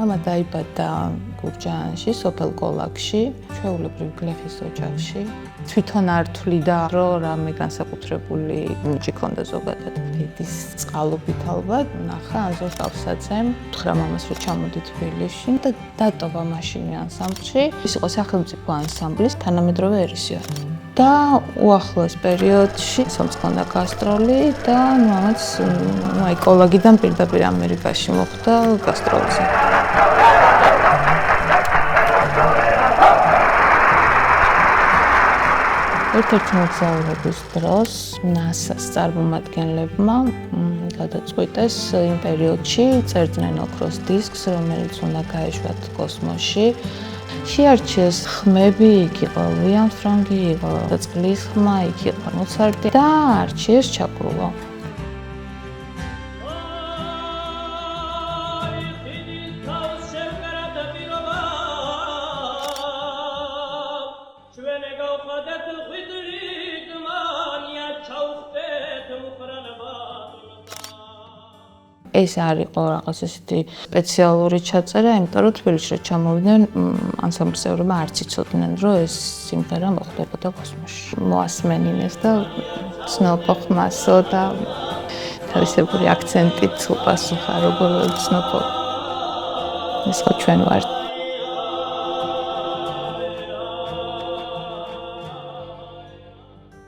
მამა დაიბადა გურჯაანში, სოფელ კოლაკში, ჩვეულებრივ გლეხის ოჯახში. თვითონ არ თვლიდა, რომ რამე განსაკუთრებული მუნჯი ქონდა ზოგადად. დედის წყალობით ალბათ, ნახა ანზორ თავსაცემ, უთხრა მამას, რომ ჩამოდი თბილისში და დატოვა მაშინვე ანსამბლში. ის იყო სახელმწიფო ანსამბლის თანამედროვე ერისიარი. და უახლოეს პერიოდში სამწქონდა გასტროლი და მამაც კოლაგიდან პირდაპირ ამერიკაში მოხვდა გასტროლზე. ერთ-ერთი მოგზაურობის დროს NASA-ს წარმომადგენლებმა გადაწყვიტეს იმ პერიოდში წერდნენ ოქროს დისკს, რომელიც უნდა გაეშვათ კოსმოსში. შეარჩიეს ხმები, იქ იყო ლუი ამსტრონგი, იყო წყლის ხმა, იქ იყო მოცარტი და არჩიეს ჩაკრუვა. ეს არ იყო რაღაც ესეთი სპეციალური ჩაწერა, იმიტომ რომ თბილისში ჩამოვიდნენ ანსამბლის წევრებმა არც იცოდნენ, რომ ეს სიმღერა მოხდებოდა კოსმოსში. მოასმენინეს და ცნობო ხმასო და თავისებური აქცენტით უპასუხა, როგორ ვცნობო. ეს ხო ჩვენ ვართ.